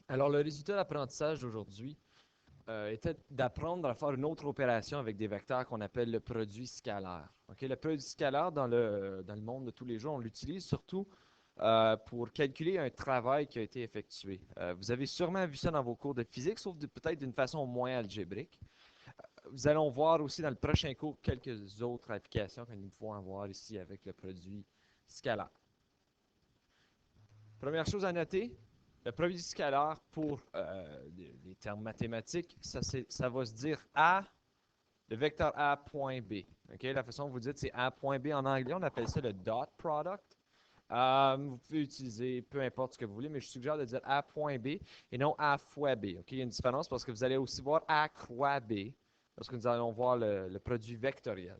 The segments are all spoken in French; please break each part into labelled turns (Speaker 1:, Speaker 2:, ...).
Speaker 1: Alors, le résultat d'apprentissage d'aujourd'hui était d'apprendre à faire une autre opération avec des vecteurs qu'on appelle le produit scalaire. Ok. Le produit scalaire, dans le monde de tous les jours, on l'utilise surtout pour calculer un travail qui a été effectué. Vous avez sûrement vu ça dans vos cours de physique, sauf peut-être d'une façon moins algébrique. Nous allons voir aussi dans le prochain cours quelques autres applications que nous pouvons avoir ici avec le produit scalaire. Première chose à noter, le produit scalaire pour les termes mathématiques, ça va se dire A, le vecteur A point B. Okay? La façon dont vous dites, c'est A point B en anglais, on appelle ça le dot product. Vous pouvez utiliser peu importe ce que vous voulez, mais je suggère de dire A point B et non A fois B. Okay? Il y a une différence parce que vous allez aussi voir A croix B lorsque nous allons voir le produit vectoriel.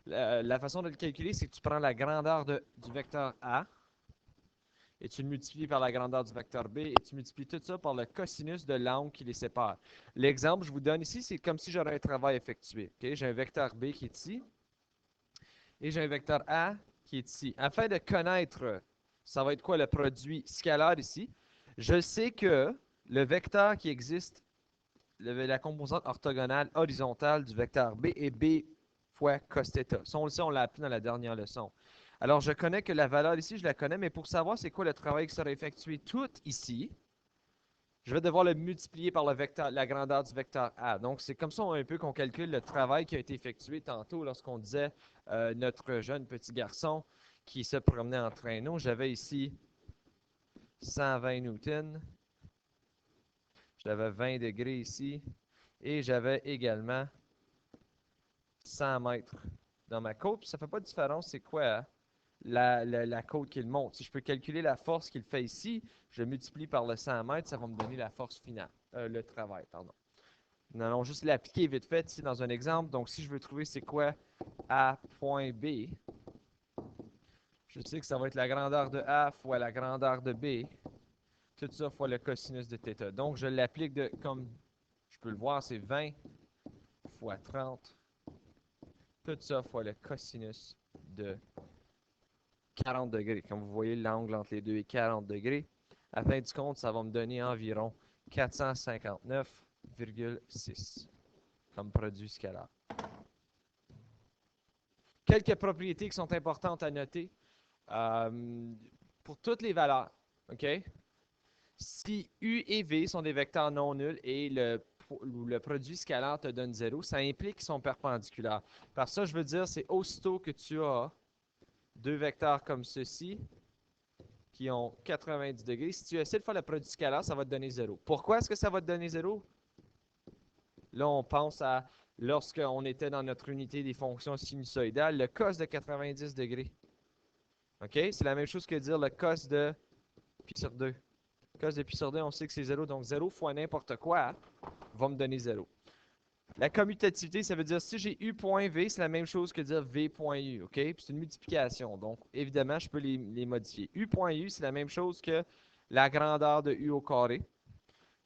Speaker 1: La façon de le calculer, c'est que tu prends la grandeur du vecteur A, et tu le multiplies par la grandeur du vecteur B et tu multiplies tout ça par le cosinus de l'angle qui les sépare. L'exemple que je vous donne ici, c'est comme si j'aurais un travail effectué. Okay? J'ai un vecteur B qui est ici et j'ai un vecteur A qui est ici. Afin de connaître, ça va être quoi le produit scalaire ici, je sais que le vecteur qui existe, la composante orthogonale horizontale du vecteur B est B fois cos θ. Ça, on l'a appris dans la dernière leçon. Alors, je connais que la valeur ici, je la connais, mais pour savoir c'est quoi le travail qui sera effectué tout ici, je vais devoir le multiplier par le vecteur, la grandeur du vecteur A. Donc, c'est comme ça un peu qu'on calcule le travail qui a été effectué tantôt lorsqu'on disait notre jeune petit garçon qui se promenait en traîneau. J'avais ici 120 newtons. J'avais 20 degrés ici. Et j'avais également 100 mètres dans ma côte. Puis ça ne fait pas de différence, c'est quoi hein, la côte qu'il monte. Si je peux calculer la force qu'il fait ici, je multiplie par le 100 mètres, ça va me donner la force finale. Le travail, pardon. Nous allons juste l'appliquer vite fait ici dans un exemple. Donc, si je veux trouver c'est quoi A point B, je sais que ça va être la grandeur de A fois la grandeur de B, tout ça fois le cosinus de θ. Donc, je l'applique comme je peux le voir, c'est 20 fois 30, tout ça fois le cosinus de 40 degrés. Comme vous voyez, l'angle entre les deux est 40 degrés. À la fin du compte, ça va me donner environ 459,6 comme produit scalaire. Quelques propriétés qui sont importantes à noter pour toutes les valeurs. OK? Si U et V sont des vecteurs non nuls et le produit scalaire te donne 0, ça implique qu'ils sont perpendiculaires. Par ça, je veux dire, c'est aussitôt que tu as deux vecteurs comme ceci, qui ont 90 degrés. Si tu essaies de faire le produit scalaire, ça va te donner 0. Pourquoi est-ce que ça va te donner 0? Là, on pense à lorsqu'on était dans notre unité des fonctions sinusoïdales, le cos de 90 degrés. OK? C'est la même chose que dire le cos de pi sur 2. Le cos de pi sur 2, on sait que c'est 0. Donc, 0 fois n'importe quoi va me donner 0. La commutativité, ça veut dire si j'ai u point v, c'est la même chose que dire v point u. OK? C'est une multiplication. Donc, évidemment, je peux les modifier. U point u, c'est la même chose que la grandeur de u au carré.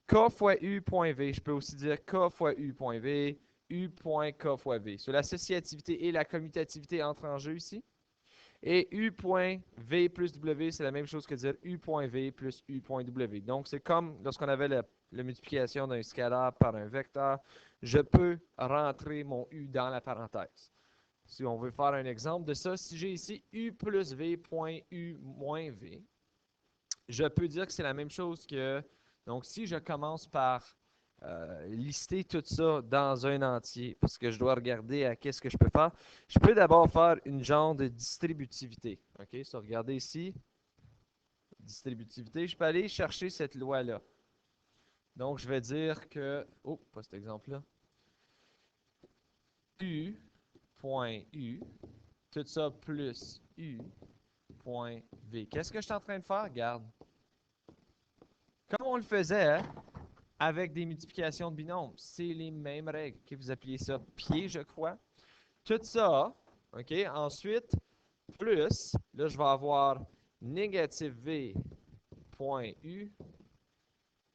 Speaker 1: K fois u point v, je peux aussi dire k fois u point v, u point k fois v. So, l'associativité et la commutativité entrent en jeu ici. Et u point v plus w, c'est la même chose que dire u point v plus u point w. Donc, c'est comme lorsqu'on avait la multiplication d'un scalaire par un vecteur. Je peux rentrer mon u dans la parenthèse. Si on veut faire un exemple de ça, si j'ai ici u plus v point u moins v, je peux dire que c'est la même chose que... Donc, si je commence par lister tout ça dans un entier, parce que je dois regarder à qu'est-ce que je peux faire, je peux d'abord faire une genre de distributivité. OK? So, regardez ici, distributivité, je peux aller chercher cette loi-là. Donc, je vais dire que... Oh, pas cet exemple-là. U point U, tout ça plus U point V. Qu'est-ce que je suis en train de faire? Regarde. Comme on le faisait hein, avec des multiplications de binômes, c'est les mêmes règles. Okay? Vous appelez ça pied, je crois. Tout ça, OK? Ensuite, plus, là, je vais avoir négatif V point U.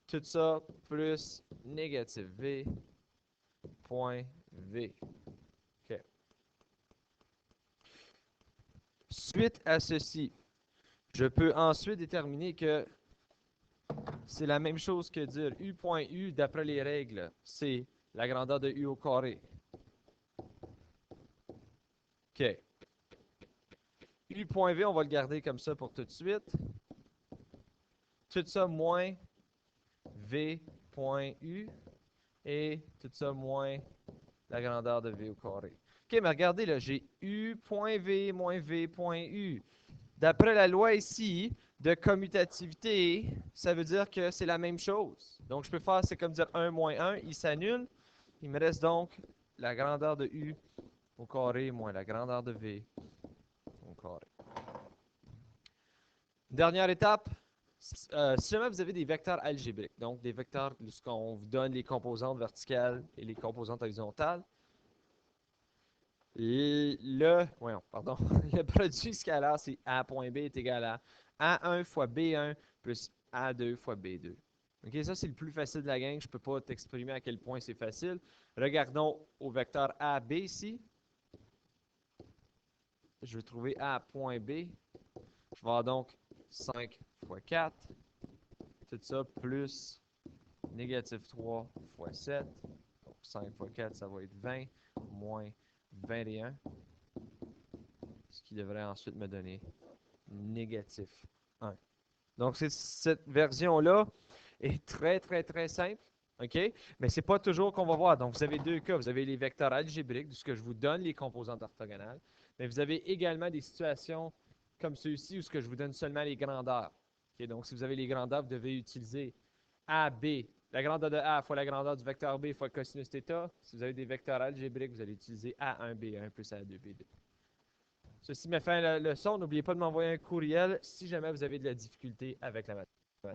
Speaker 1: Tout ça plus négatif V point V. OK. Suite à ceci, je peux ensuite déterminer que c'est la même chose que dire U.U d'après les règles. C'est la grandeur de U au carré. OK. U.V, on va le garder comme ça pour tout de suite. Tout ça moins V.U et tout ça moins la grandeur de V au carré. OK, mais regardez là, j'ai U.V moins V.U. D'après la loi ici de commutativité, ça veut dire que c'est la même chose. Donc, je peux faire, c'est comme dire 1 moins 1, il s'annule. Il me reste donc la grandeur de U au carré moins la grandeur de V au carré. Dernière étape, si jamais vous avez des vecteurs algébriques, donc des vecteurs lorsqu'on vous donne les composantes verticales et les composantes horizontales, le produit scalaire, c'est A.B est égal à A1 fois B1 plus A2 fois B2. OK, ça, c'est le plus facile de la gang. Je ne peux pas t'exprimer à quel point c'est facile. Regardons au vecteur AB ici. Je vais trouver A.B. Je vais avoir donc 5 fois 4. Tout ça plus négatif 3 fois 7. Donc 5 fois 4, ça va être 20 moins 21. Ce qui devrait ensuite me donner négatif 1. Donc, cette version-là est très, très, très simple. OK? Mais ce n'est pas toujours qu'on va voir. Donc, vous avez deux cas. Vous avez les vecteurs algébriques, de ce que je vous donne les composantes orthogonales. Mais vous avez également des situations comme ceux-ci où ce que je vous donne seulement les grandeurs. OK? Donc, si vous avez les grandeurs, vous devez utiliser AB, la grandeur de A fois la grandeur du vecteur B fois cosinus θ. Si vous avez des vecteurs algébriques, vous allez utiliser A1B1 plus A2B2. Ceci met fin à la leçon. N'oubliez pas de m'envoyer un courriel si jamais vous avez de la difficulté avec la matière.